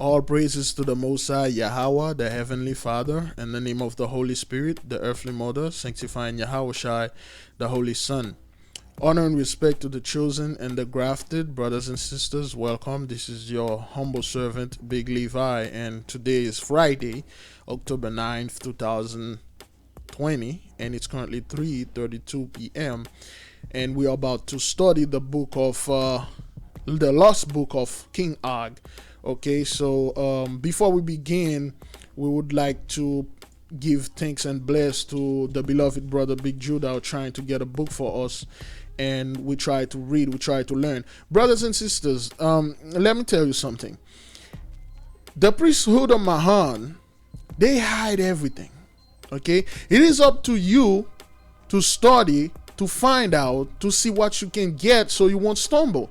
All praises to the Most High YAHAWAH, the Heavenly Father, in the name of the Holy Spirit, the earthly Mother, sanctifying YAHAWAH, the Holy Son. Honor and respect to the chosen and the grafted, brothers and sisters. Welcome. This is your humble servant, Big Levi, and today is Friday, October 9th, 2020, and it's currently 3:32 p.m. And we are about to study the book of the lost book of King Og. Okay, so before we begin, we would like to give thanks and bless to the beloved brother Big Judah trying to get a book for us, and we try to read, we try to learn. Brothers and sisters, let me tell you something. The priesthood of Mahan, they hide everything. Okay, it is up to you to study, to find out, to see what you can get so you won't stumble.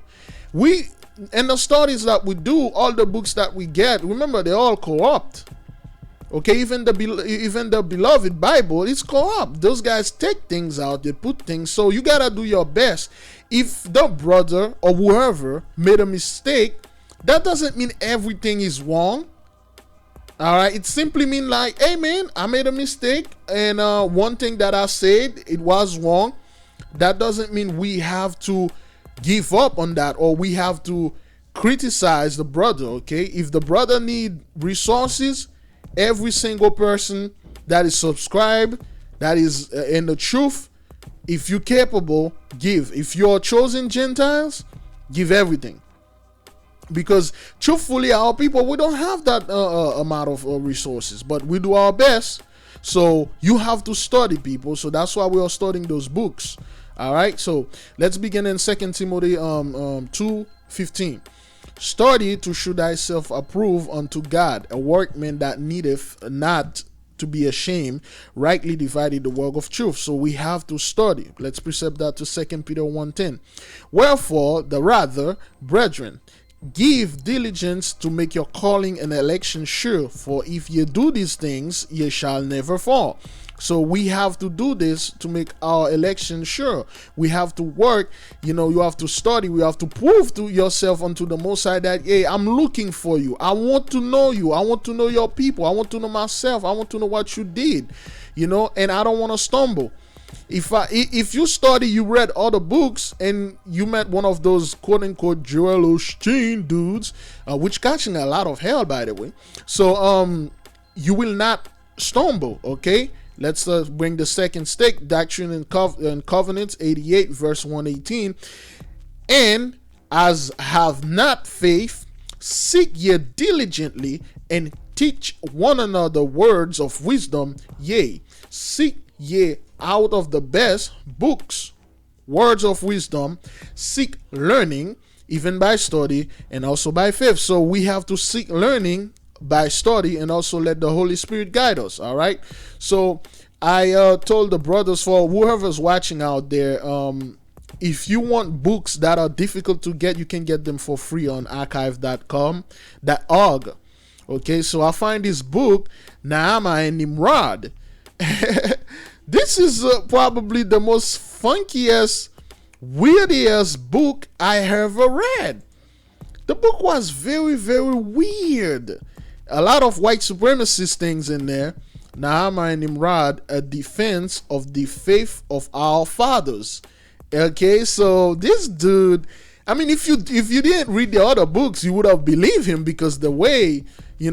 And the studies that we do, all the books that we get, remember, they're all corrupt. Okay, even the beloved Bible is corrupt. Those guys take things out, they put things. So you gotta do your best. If the brother or whoever made a mistake, that doesn't mean everything is wrong. All right, it simply means like, hey man, I made a mistake, and one thing that I said, it was wrong. That doesn't mean we have to give up on that, or we have to criticize the brother. Okay, if the brother need resources, every single person that is subscribed, that is in the truth, if you're capable, give. If you're chosen Gentiles, give everything, because truthfully, our people, we don't have that amount of resources, but we do our best. So you have to study, people. So that's why we are studying those books. All right, so let's begin in 2 Timothy 2:15. Study to show thyself approved unto God, a workman that needeth not to be ashamed, rightly dividing the word of truth. So we have to study. Let's precept that to 2 Peter 1:10. Wherefore, the rather, brethren, give diligence to make your calling and election sure, for if ye do these things, ye shall never fall. So we have to do this to make our election sure. We have to work, you have to study. We have to prove to yourself unto the Most High that, hey, I'm looking for you. I want to know you. I want to know your people. I want to know myself. I want to know what you did, and I don't want to stumble. If you study, you read other books, and you met one of those quote unquote Joel Osteen dudes, which catching a lot of hell, by the way. So you will not stumble. Okay. Let's bring the second stick, Doctrine and Covenants 88 verse 118. And as have not faith, seek ye diligently and teach one another words of wisdom. Yea, seek ye out of the best books, words of wisdom. Seek learning, even by study and also by faith. So we have to seek learning by study and also let the Holy Spirit guide us. All right, so I told the brothers, for whoever's watching out there, if you want books that are difficult to get, you can get them for free on archive.com.org. Okay, so I find this book, Nehemiah and Nimrod. This is probably the most funkiest, weirdest book I ever read. The book was very, very weird. A lot of white supremacist things in there. Nehemiah and Nimrod, a defense of the faith of our fathers. Okay, so this dude, I mean, if you didn't read the other books, you would have believed him, because the way he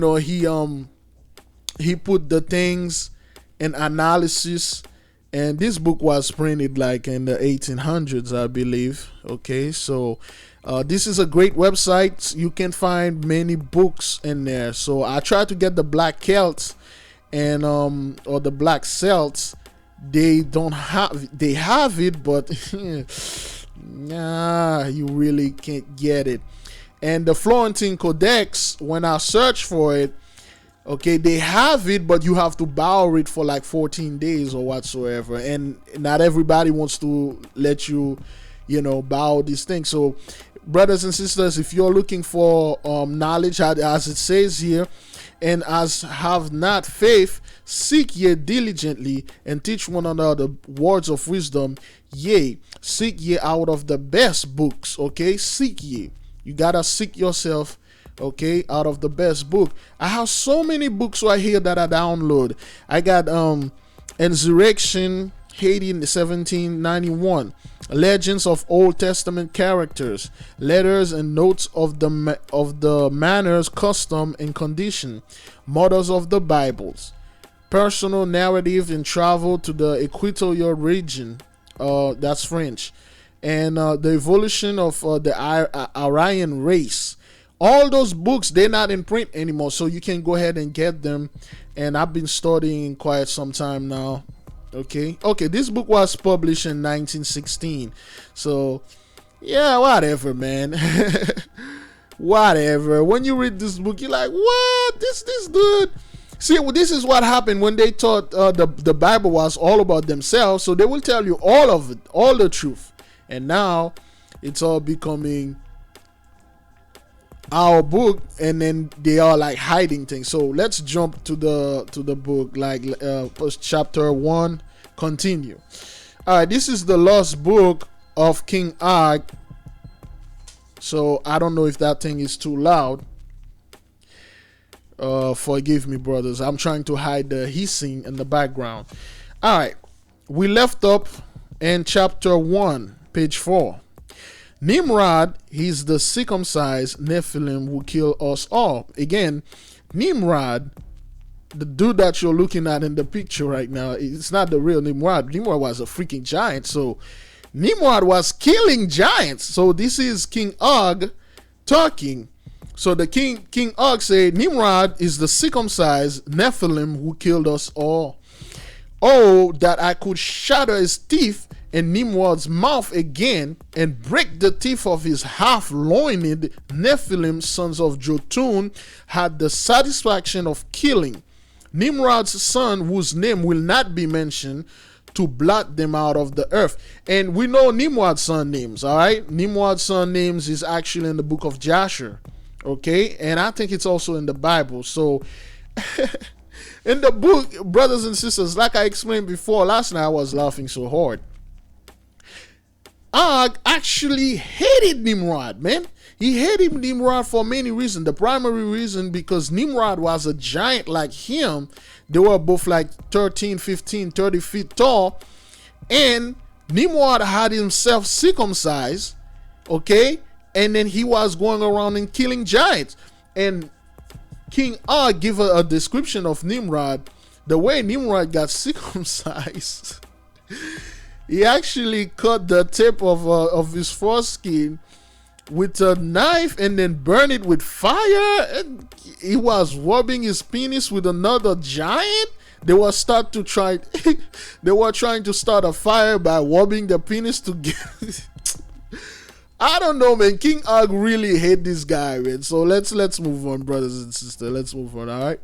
put the things in analysis. And this book was printed like in the 1800s, I believe. Okay, so this is a great website. You can find many books in there. So I tried to get the Black Celts and or the Black Celts. They have it, but nah, you really can't get it. And the Florentine Codex, when I searched for it, okay, they have it, but you have to borrow it for like 14 days or whatsoever. And not everybody wants to let you, borrow these things. So, brothers and sisters, if you're looking for knowledge, as it says here, and as have not faith, seek ye diligently and teach one another words of wisdom. Yea, seek ye out of the best books. Okay, seek ye. You gotta seek yourself Okay, out of the best book. I have so many books right here that I download. I got Insurrection Haiti in 1791, Legends of Old Testament Characters, Letters and Notes of the Manners, Custom, and Condition, Mothers of the Bibles, Personal Narrative and Travel to the Equatorial Region, that's French, and The Evolution of the Aryan Race. All those books, they're not in print anymore, so you can go ahead and get them. And I've been studying quite some time now. Okay, this book was published in 1916. So yeah, whatever, man. Whatever. When you read this book, you're like, what? This dude. See, this is what happened when they thought the Bible was all about themselves. So they will tell you all of it, all the truth. And now it's all becoming our book, and then they are like hiding things. So let's jump to the book, like chapter 1, continue. All right, this is the lost book of King Og. So I don't know if that thing is too loud. Forgive me, brothers. I'm trying to hide the hissing in the background. All right, we left up in chapter 1, page 4. Nimrod, he's the circumcised Nephilim who kill us all. Again, Nimrod, the dude that you're looking at in the picture right now, it's not the real Nimrod. Nimrod was a freaking giant. So Nimrod was killing giants. So this is King Og talking. So the King Og said, Nimrod is the circumcised Nephilim who killed us all. Oh, that I could shatter his teeth in Nimrod's mouth again, and break the teeth of his half-loined Nephilim sons of Jotun, had the satisfaction of killing Nimrod's son, whose name will not be mentioned, to blot them out of the earth. And we know Nimrod's son names, all right? Nimrod's son names is actually in the book of Jasher, okay? And I think it's also in the Bible. So in the book, brothers and sisters, like I explained before, last night I was laughing so hard. Og actually hated Nimrod, man. He hated Nimrod for many reasons. The primary reason, because Nimrod was a giant like him. They were both like 13, 15, 30 feet tall. And Nimrod had himself circumcised, okay? And then he was going around and killing giants. And King Og gave a description of Nimrod. The way Nimrod got circumcised, he actually cut the tip of his foreskin with a knife and then burned it with fire. And he was rubbing his penis with another giant. They were trying to start a fire by rubbing the penis together. I don't know, man. King Og really hate this guy, man. So let's move on, brothers and sisters. Let's move on, all right?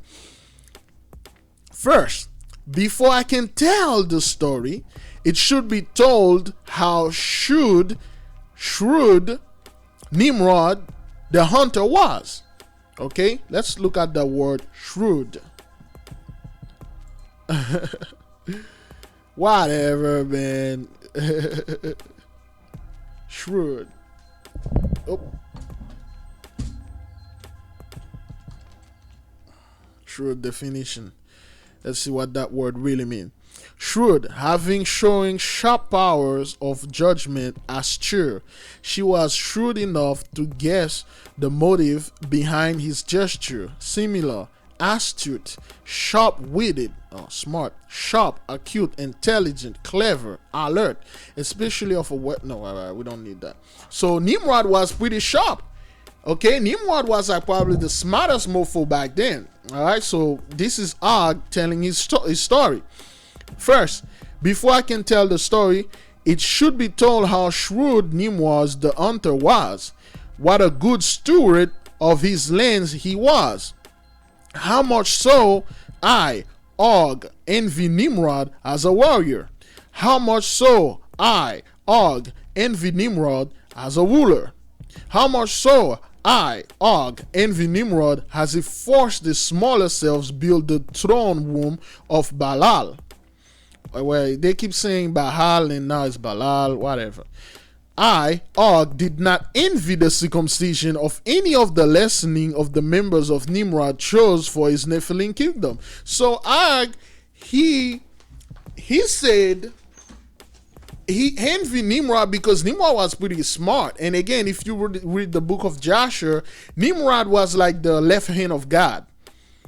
First, before I can tell the story, it should be told how shrewd Nimrod, the hunter, was. Okay, let's look at the word shrewd. Whatever, man. Shrewd. Oh. Shrewd definition. Let's see what that word really means. Shrewd, showing sharp powers of judgment, astute. She was shrewd enough to guess the motive behind his gesture. Similar, astute, sharp-witted, smart, sharp, acute, intelligent, clever, alert, especially of a no, we don't need that. So Nimrod was pretty sharp. Okay, Nimrod was like probably the smartest mofo back then. All right, so this is Og telling his story. First, before I can tell the story, it should be told how shrewd Nimrod the hunter was. What a good steward of his lands he was. How much so I, Og, envy Nimrod as a warrior. How much so I, Og, envy Nimrod as a ruler. How much so I, Og, envy Nimrod as he forced the smaller selves build the throne room of Baalal. Well, they keep saying Baal and now it's Baalal, whatever. I, Og, did not envy the circumcision of any of the lessening of the members of Nimrod chose for his Nephilim kingdom. So Og, he said he envied Nimrod because Nimrod was pretty smart. And again, if you read the book of Joshua, Nimrod was like the left hand of God.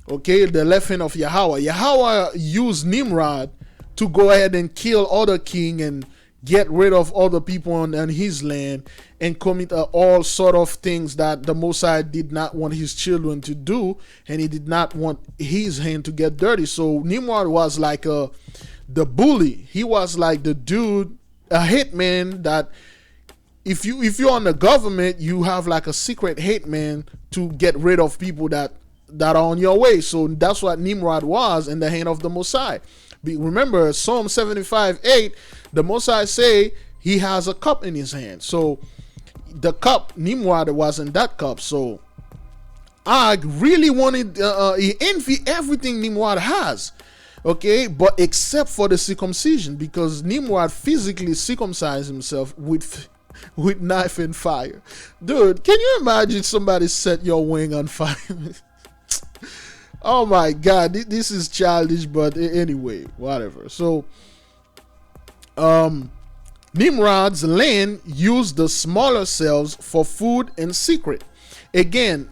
Okay, the left hand of YAHAWAH. YAHAWAH used Nimrod to go ahead and kill other king and get rid of other people on his land and commit all sort of things that the Most High did not want his children to do, and he did not want his hand to get dirty. So Nimrod was like the bully. He was like the dude, a hitman that if you're on the government, you have like a secret hitman to get rid of people that are on your way. So that's what Nimrod was in the hand of the Most High. Remember Psalm 75:8, the Most High say he has a cup in his hand. So the cup, Nimrod was in that cup. So I really wanted, he envied everything Nimrod has. Okay, but except for the circumcision, because Nimrod physically circumcised himself with knife and fire. Dude, can you imagine somebody set your wing on fire? Oh my God, this is childish, but anyway, whatever. So, Nimrod's land used the smaller cells for food in secret. Again,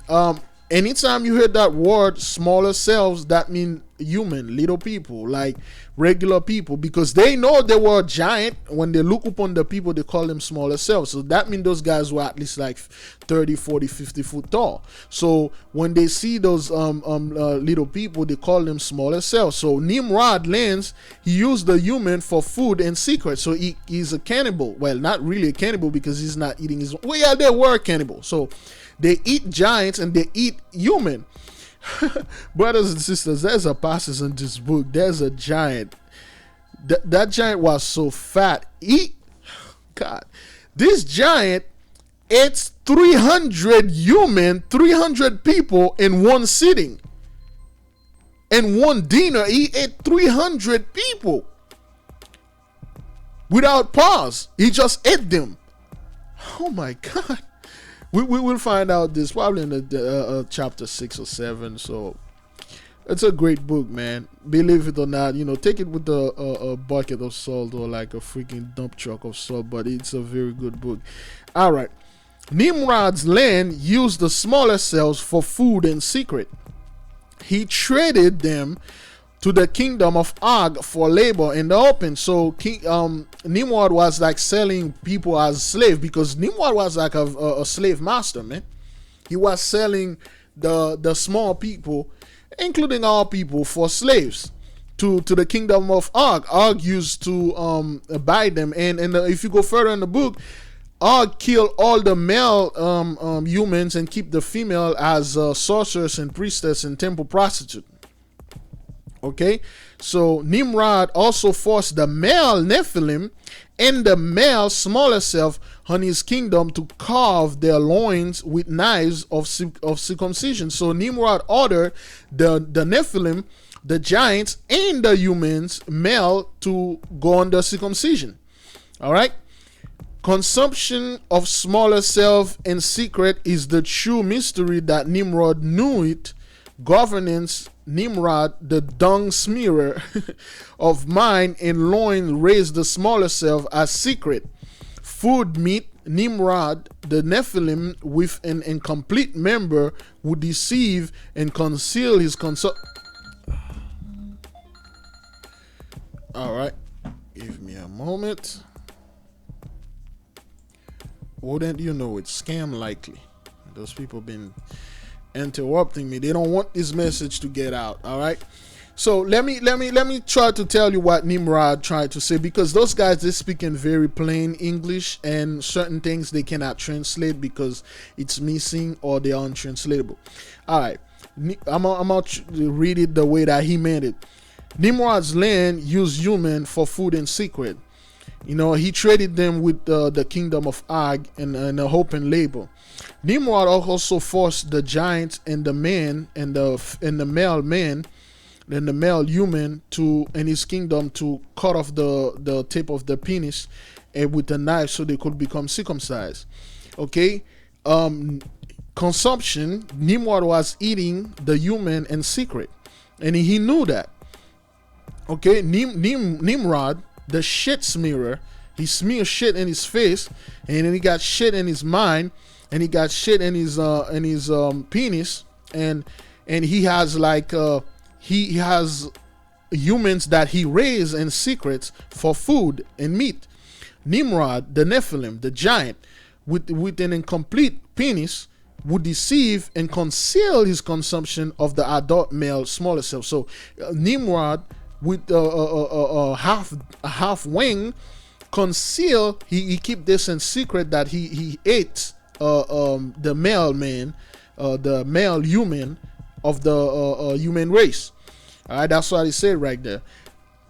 anytime you hear that word smaller cells, that means human, little people, like regular people, because they know they were giant. When they look upon the people, they call them smaller cells. So that means those guys were at least like 30, 40, 50 foot tall. So when they see those little people, they call them smaller cells. So Nimrod lands, he used the human for food in secret. So he's a cannibal. Well, not really a cannibal because he's not eating his. Well, yeah, they were cannibals. So they eat giants and they eat human. Brothers and sisters, there's a passage in this book. There's a giant. That giant was so fat. God, this giant ate 300 human, 300 people in one sitting. In one dinner, he ate 300 people without pause. He just ate them. Oh my God. We will find out this probably in the chapter 6 or 7. So it's a great book, man. Believe it or not, take it with a bucket of salt or like a freaking dump truck of salt, but it's a very good book. All right. Nimrod's land used the smaller cells for food in secret. He traded them to the kingdom of Og for labor in the open. So Nimrod was like selling people as slaves, because Nimrod was like a slave master, man. He was selling the small people, including our people, for slaves to the kingdom of Og. Og used to buy them, and if you go further in the book, Og killed all the male humans and keep the female as sorcerers and priestess and temple prostitute. Okay, so Nimrod also forced the male Nephilim and the male smaller self on his kingdom to carve their loins with knives of circumcision. So Nimrod ordered the Nephilim, the giants, and the humans, male, to go under circumcision. All right. Consumption of smaller self in secret is the true mystery that Nimrod knew it. Governance, Nimrod, the dung smearer of mind and loin, raised the smaller self as secret. Food meat, Nimrod, the Nephilim, with an incomplete member, would deceive and conceal his All right, give me a moment. Wouldn't you know it's scam likely? Those people been interrupting me. They don't want this message to get out. All right, so let me try to tell you what Nimrod tried to say, because those guys, they speak in very plain English, and certain things they cannot translate because it's missing or they are untranslatable. All right, I'm gonna read it the way that he meant it. Nimrod's land used human for food in secret. He traded them with the kingdom of Og and a hope and labor. Nimrod also forced the giants and the man and the male man and the male human in his kingdom to cut off the tip of the penis and with a knife so they could become circumcised. Okay. Consumption, Nimrod was eating the human in secret, and he knew that. Okay, Nimrod, the shit smearer, he smeared shit in his face, and then he got shit in his mind, and he got shit in his penis, and he has he has humans that he raised in secret for food and meat. Nimrod, the Nephilim, the giant, with an incomplete penis, would deceive and conceal his consumption of the adult male smaller self. So Nimrod, with a half wing, conceal, he keep this in secret that he ate the male man, the male human of the human race. All right, that's what he said right there.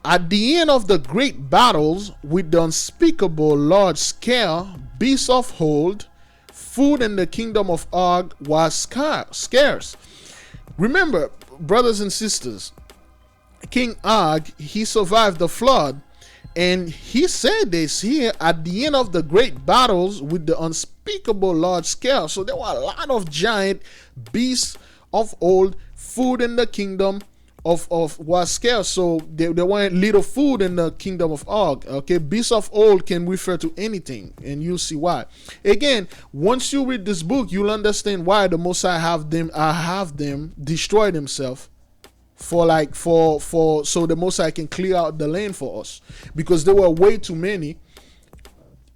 At the end of the great battles with the unspeakable large scale beasts of hold, food in the kingdom of Og was scarce. Remember, brothers and sisters, King Og, he survived the flood, and he said this here at the end of the great battles with the unspeakable large scale. So there were a lot of giant beasts of old, food in the kingdom of was scarce. So there weren't little food in the kingdom of Og. Okay, beasts of old can refer to anything, and you'll see why. Again, once you read this book, you'll understand why the Most High have them destroy themselves so the Most High can clear out the land for us, because there were way too many.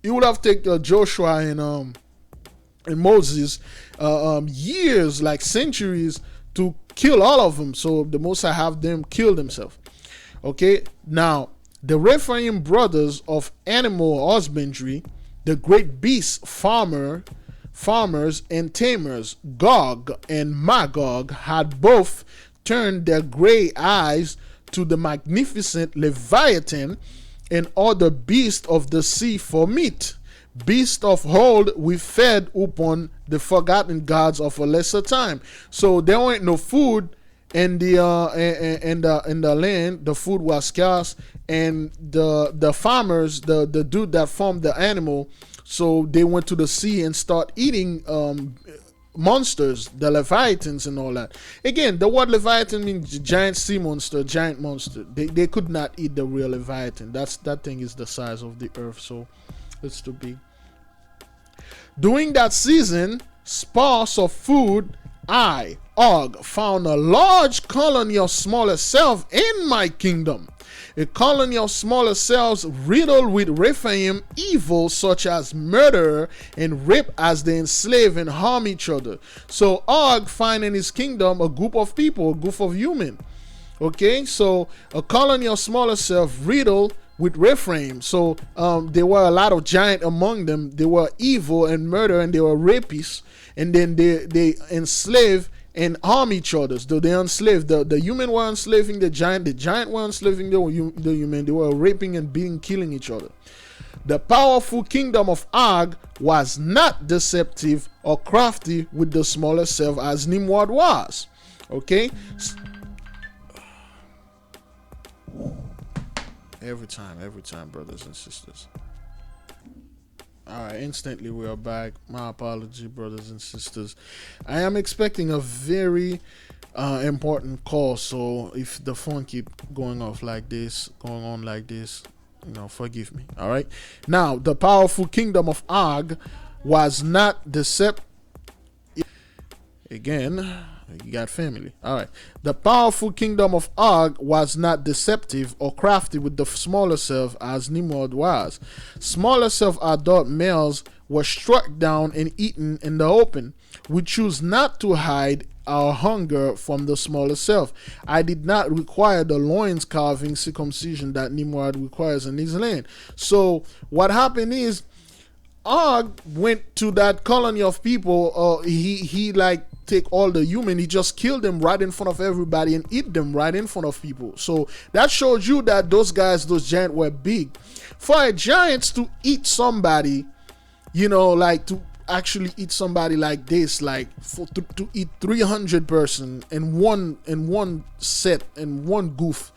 It would have taken Joshua and Moses years, like centuries, to kill all of them. So the Most High have them kill themselves. Okay, now the Rephaim brothers of animal husbandry, the great beast farmers and tamers, Gog and Magog, had both turned their gray eyes to the magnificent Leviathan and other beasts of the sea for meat. Beasts of old we fed upon the forgotten gods of a lesser time. So there ain't no food in the land. The food was scarce, and the farmers, the dude that farmed the animal, so they went to the sea and start eating monsters, the Leviathans and all that. Again, the word Leviathan means giant sea monster, giant monster. They could not eat the real Leviathan. That thing is the size of the earth, so it's too big. During that season, sparse of food, I, Og, found a large colony of smaller selves in my kingdom. A colony of smaller selves riddled with Rephaim evil, such as murder and rape, as they enslave and harm each other. So Og find in his kingdom a group of people, a group of human. Okay, so a colony of smaller self riddled with Rephaim. So there were a lot of giant among them. They were evil and murder, and they were rapists, and then they enslave and harm each other. So they enslaved the human were enslaving the giant were enslaving the human. They were raping and beating, killing each other. The powerful kingdom of Og was not deceptive or crafty with the smaller self as Nimrod was. Okay. Every time, brothers and sisters. All right, instantly we are back. My apology, brothers and sisters. I am expecting a very important call, so if the phone keep going on like this, forgive me. All right. Now, the powerful kingdom of Og was not deceptive. Again, you got family. All right. The powerful kingdom of Og was not deceptive or crafty with the smaller self as Nimrod was. Smaller self adult males were struck down and eaten in the open. We choose not to hide our hunger from the smaller self. I did not require the loins carving circumcision that Nimrod requires in his land. So what happened is Og went to that colony of people. He like take all the human, he just killed them right in front of everybody and eat them right in front of people. So that shows you that those giants were big. For a giant to eat somebody, like to actually eat somebody like this, like to eat 300 person in one set and one goof.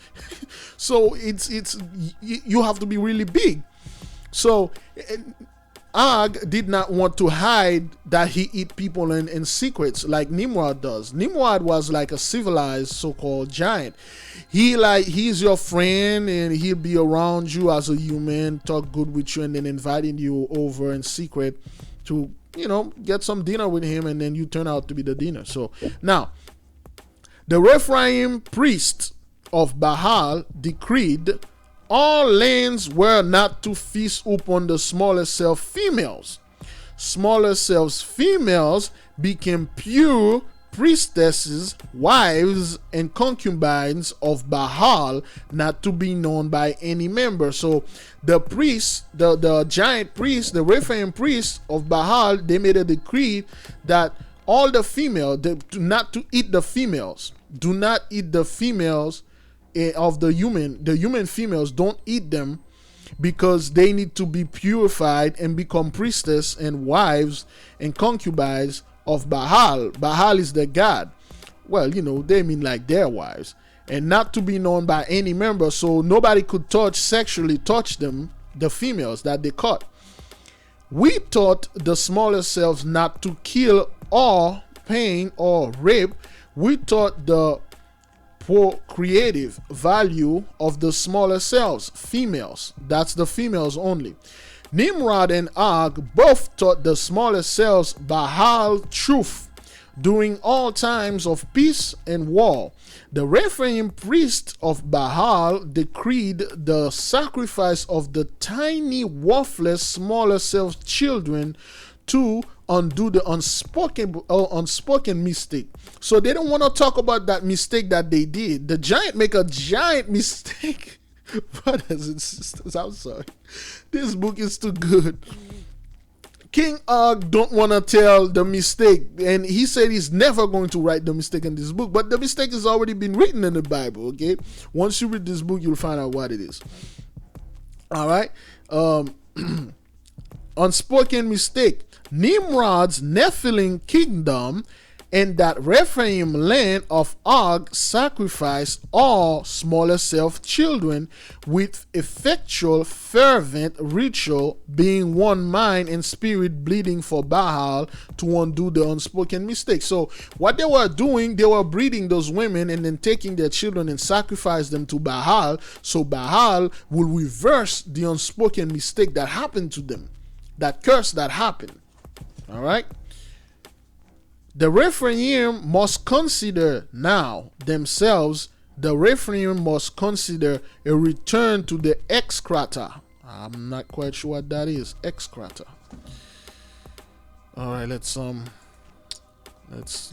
So it's you have to be really big. So Og did not want to hide that he eat people in secrets like Nimrod does. Nimrod was like a civilized so-called giant. He's your friend and he'll be around you as a human, talk good with you, and then inviting you over in secret to, get some dinner with him, and then you turn out to be the dinner. So now, the Rephaim priest of Baal decreed all lands were not to feast upon the smaller self females. Smaller self females became pure priestesses, wives, and concubines of Baal, not to be known by any member. So the priests, the giant priests, the Rephaim priests of Baal, they made a decree that all the females, not to eat the females. Do not eat the females of the human females. Don't eat them, because they need to be purified and become priestess and wives and concubines of Baal. Baal is the god. Well, they mean like their wives, and not to be known by any member, so nobody could sexually touch them, the females that they caught. We taught the smaller selves not to kill or pain or rape. We taught the procreative value of the smaller selves, females. That's the females only. Nimrod and Og both taught the smaller selves Baal truth during all times of peace and war. The Rephaim priest of Baal decreed the sacrifice of the tiny, worthless, smaller self children to undo the unspoken mistake. So they don't want to talk about that mistake that they did. The giant make a giant mistake. Brothers and sisters, I'm sorry. This book is too good. King Og don't want to tell the mistake, and he said he's never going to write the mistake in this book, but the mistake has already been written in the Bible, okay? Once you read this book, you'll find out what it is. All right? Unspoken mistake. Nimrod's Nephilim kingdom and that Rephaim land of Og sacrificed all smaller self children with effectual fervent ritual, being one mind and spirit, bleeding for Baal to undo the unspoken mistake. So what they were doing, they were breeding those women and then taking their children and sacrifice them to Baal, so Baal will reverse the unspoken mistake that happened to them, that curse that happened. All right. The Rephaim must consider now themselves. The Rephaim must consider a return to the excrata. I'm not quite sure what that is. Excrata. All right, let's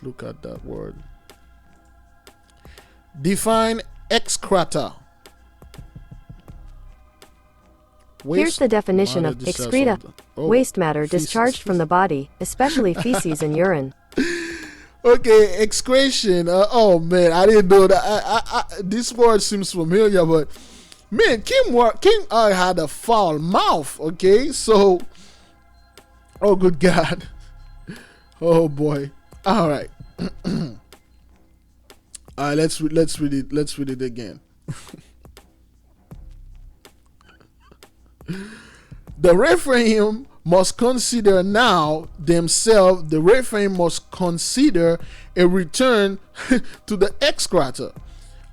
look at that word. Define excreta. Here's the definition of excreta. Waste matter discharged from the body, especially feces and urine. Okay, excretion. Oh man, I didn't know that. This word seems familiar, but man, King Og had a foul mouth. Okay, so, oh good God, oh boy. All right, all right. Let's read it. Let's read it again. The Rephaim must consider now themselves. The Rephaim must consider a return to the excreta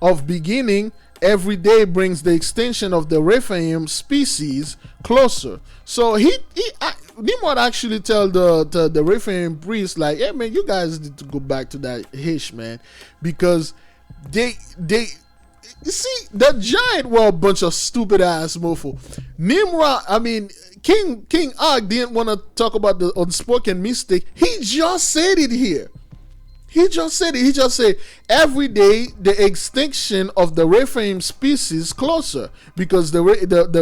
of beginning. Every day brings the extension of the Rephaim species closer. So Nimrod actually tell the Rephaim priest, like, hey man, you guys need to go back to that Hish, man, because they you see, the giant were a bunch of stupid ass mofo. Nimrod, I mean, King Og didn't want to talk about the unspoken mistake. He just said it here. He just said it. He just said every day the extinction of the Rephaim species closer, because the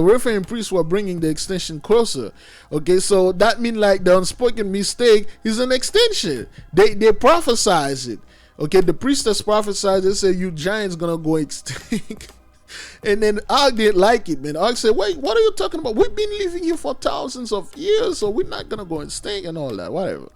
Rephaim priests were bringing the extinction closer. Okay, so that means like the unspoken mistake is an extinction. They prophesize it. Okay, the priestess prophesied. They said, you giants gonna go extinct. And then Og didn't like it, man. Og said, wait, what are you talking about? We've been living here for thousands of years, so we're not gonna go extinct and all that, whatever.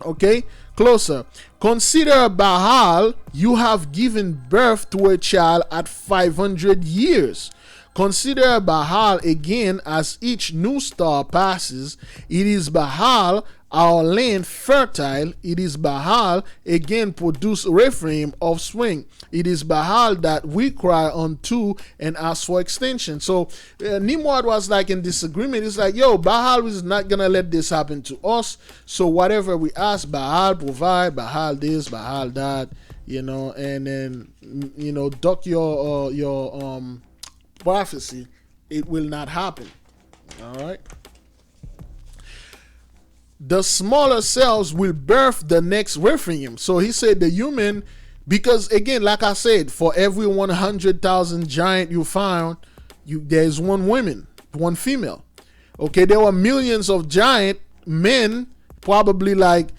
Okay, closer. Consider Baal, you have given birth to a child at 500 years. Consider Baal again as each new star passes. It is Baal, our land fertile. It is Baal again produce Rephaim offspring. It is Baal that we cry unto and ask for extension. So Nimrod was like in disagreement. It's like, yo, Baal is not gonna let this happen to us. So whatever we ask, Baal provide, Baal this, Baal that, and then duck your prophecy. It will not happen. All right. The smaller cells will birth the next Rephaim. So he said the human, because again, like I said, for every 100,000 giant you found, there's one woman, one female. Okay, there were millions of giant men, probably like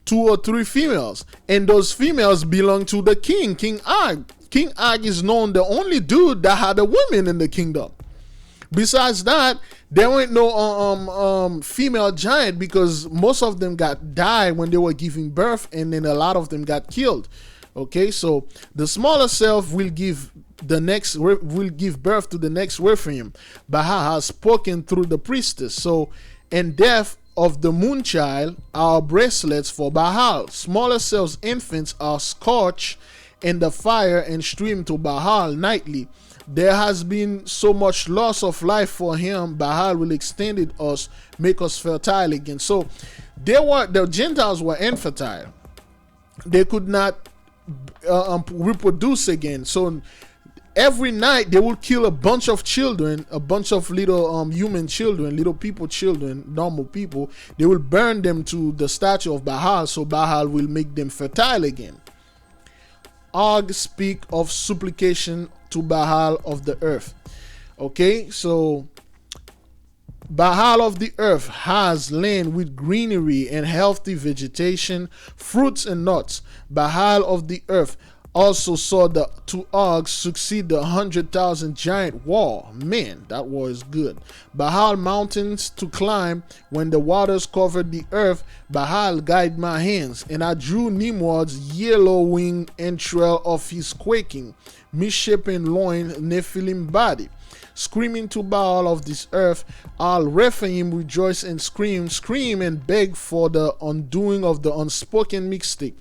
2 or 3 females, and those females belong to the king, King Og. King Og is known the only dude that had a woman in the kingdom. Besides that, there ain't no female giant, because most of them died when they were giving birth, and then a lot of them got killed. Okay, so the smaller self will give birth to the next Rephaim. Baha has spoken through the priestess. So, in death of the moon child, our bracelets for Baal. Smaller cells, infants, are scorched in the fire and stream to Baal nightly. There has been so much loss of life for him. Baal will extend it us, make us fertile again. So the Gentiles were infertile. They could not reproduce again. So every night they would kill a bunch of children, a bunch of little human children, little people children, normal people. They will burn them to the statue of Baal, so Baal will make them fertile again. Og speak of supplication to Baal of the earth. Okay, so Baal of the earth has land with greenery and healthy vegetation, fruits and nuts. Baal of the earth also saw the 2 Ogs succeed the 100,000 giant wall. Man, that wall is good. Baal mountains to climb. When the waters covered the earth, Baal guided my hands, and I drew Nimrod's yellow-winged entrail of his quaking, misshapen loin, Nephilim body. Screaming to Baal of this earth, all Rephaim rejoice and scream and beg for the undoing of the unspoken mystic.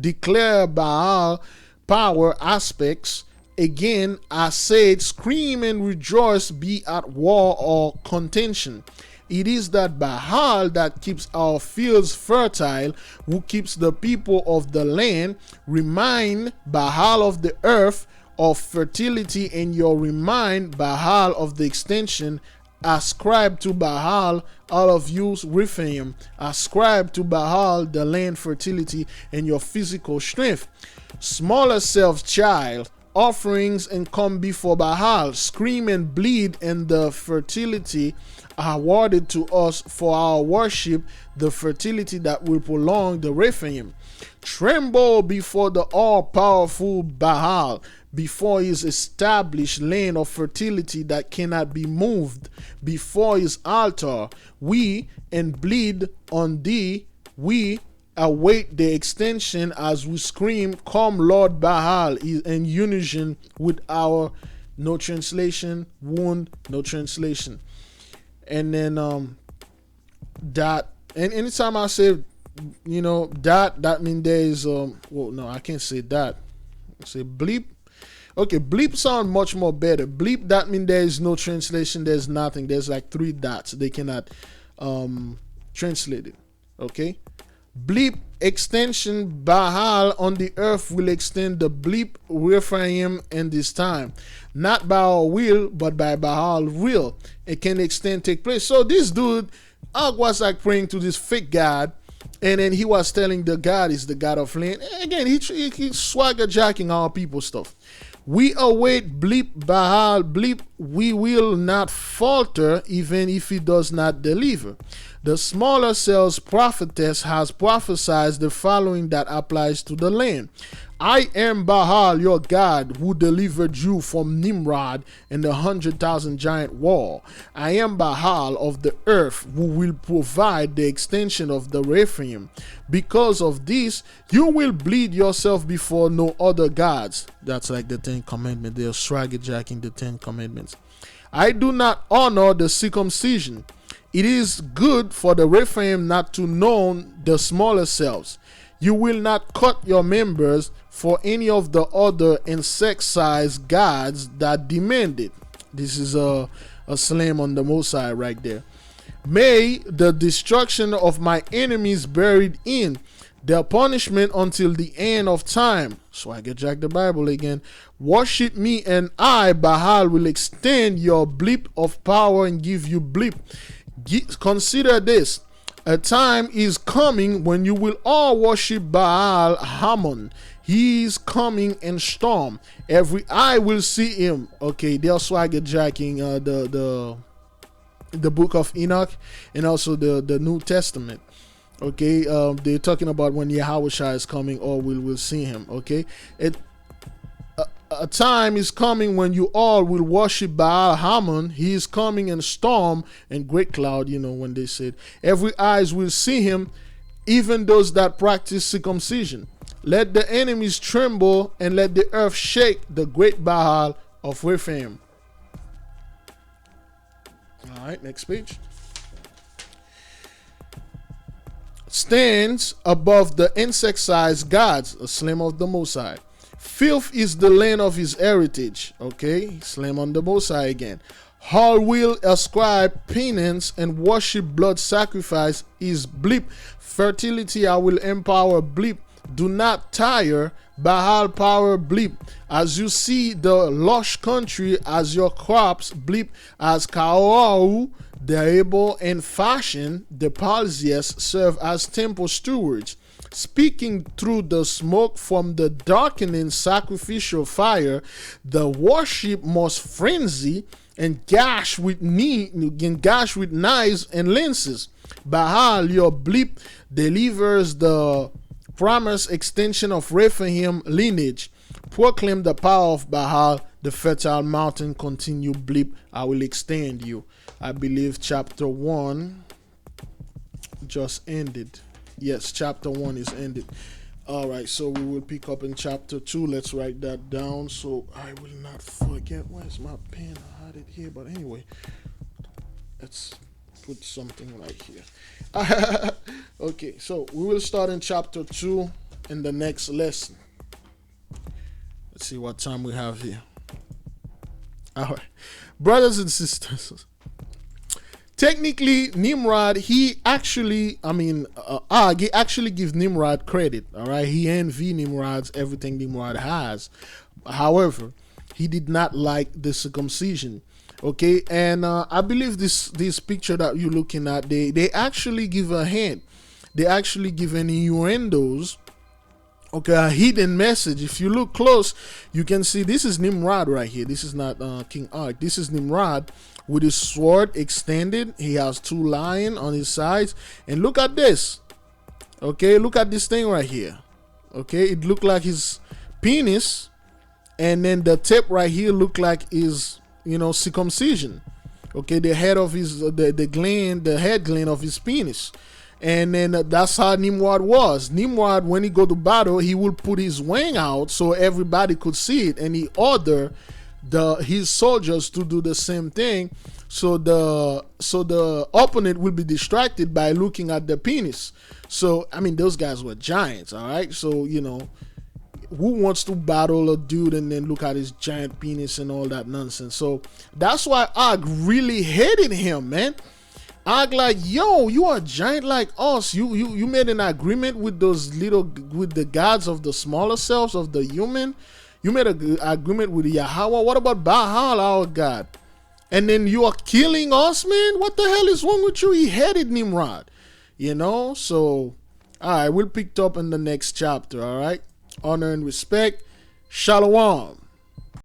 Declare Baal power aspects. Again, I said, scream and rejoice, be at war or contention. It is that Baal that keeps our fields fertile, who keeps the people of the land. Remind Baal of the earth of fertility, and you remind Baal of the extension. Ascribe to Baal, all of you Rephaim. Ascribe to Baal the land fertility and your physical strength. Smaller self child, offerings and come before Baal. Scream and bleed, and the fertility are awarded to us for our worship, the fertility that will prolong the Rephaim. Tremble before the all-powerful Baal, before his established land of fertility that cannot be moved, before his altar. We and bleed on thee. We await the extension as we scream, come Lord Baal, in unison with our, no translation, wound, no translation. And then that, and anytime I say, that means there is well, no, I can't say that. I say bleep. Okay, bleep sound much more better. Bleep, that means there is no translation, there's nothing. There's like 3 dots. They cannot translate it. Okay? Bleep extension, Baal on the earth will extend the bleep Rephaim in this time. Not by our will, but by Baal will. It can extend, take place. So this dude, Og was like praying to this fake God, and then he was telling the God is the God of land. Again, he swagger jacking our people stuff. We await bleep Baal, bleep, we will not falter even if he does not deliver. The smaller cells prophetess has prophesied the following that applies to the land. I am Baal, your God, who delivered you from Nimrod and the 100,000 giant wall. I am Baal of the earth, who will provide the extension of the Rephaim. Because of this, you will bleed yourself before no other gods. That's like the 10 commandments. They're swagger jacking the 10 commandments. I do not honor the circumcision. It is good for the Rephaim not to know the smaller selves. You will not cut your members for any of the other insect-sized gods that demand it. This is a slam on the Mosai right there. May the destruction of my enemies buried in their punishment until the end of time. So I get Jack the Bible again. Worship me, and I, Baal, will extend your blip of power and give you blip. Consider this. A time is coming when you will all worship Baal Hamon. He is coming in storm. Every eye will see him. Okay, they're swagger jacking the book of Enoch and also the New Testament. Okay, they're talking about when YAHAWAH is coming, all will see him. Okay, a time is coming when you all will worship Baal Hamon. He is coming in storm and great cloud. You know, when they said every eyes will see him, even those that practice circumcision. Let the enemies tremble and let the earth shake, the great Baal of Rephaim. All right, next page. Stands above the insect-sized gods, a slam of the Mosai. Filth is the land of his heritage. Okay, slam on the Mosai again. All will ascribe penance and worship blood sacrifice is blip. Fertility I will empower blip. Do not tire, Baal power blip. As you see the lush country as your crops blip, as Kaoau, the able and fashion, the Palsias serve as temple stewards. Speaking through the smoke from the darkening sacrificial fire, the worship must frenzy and gash with knives and lances. Baal, your blip, delivers the promised extension of Rephaim lineage. Proclaim the power of Baal, the fertile mountain. Continue blip, I will extend you. I believe chapter 1 just ended. Yes, chapter 1 is ended. All right, so we will pick up in chapter 2. Let's write that down so I will not forget. Where's my pen? I had it here, but anyway, let's put something right here. Okay, so we will start in chapter 2 in the next lesson. Let's see what time we have here. All right, brothers and sisters. Technically, Nimrod, he actually gives Nimrod credit. All right, he envy Nimrod's everything Nimrod has. However, he did not like the circumcision. Okay, and I believe this picture that you're looking at, they actually give a hint. They actually give any innuendos. Okay, a hidden message. If you look close, you can see this is Nimrod right here. This is not King Og. This is Nimrod with his sword extended. He has 2 lions on his sides. And look at this. Okay, look at this thing right here. Okay, it looked like his penis. And then the tip right here looked like his, circumcision. Okay, the head of his, the head gland of his penis. And then that's how Nimrod was. Nimrod, when he go to battle, he will put his wing out so everybody could see it, and he ordered his soldiers to do the same thing. So the opponent will be distracted by looking at the penis. So I mean, those guys were giants, all right. So who wants to battle a dude and then look at his giant penis and all that nonsense? So that's why Og really hated him, man. Og like, yo, you are giant like us. You made an agreement with with the gods of the smaller selves of the human. You made an agreement with YAHAWAH. What about Baal, our God? And then you are killing us, man? What the hell is wrong with you? He hated Nimrod. So, all right, we'll pick up in the next chapter, all right? Honor and respect. Shalom.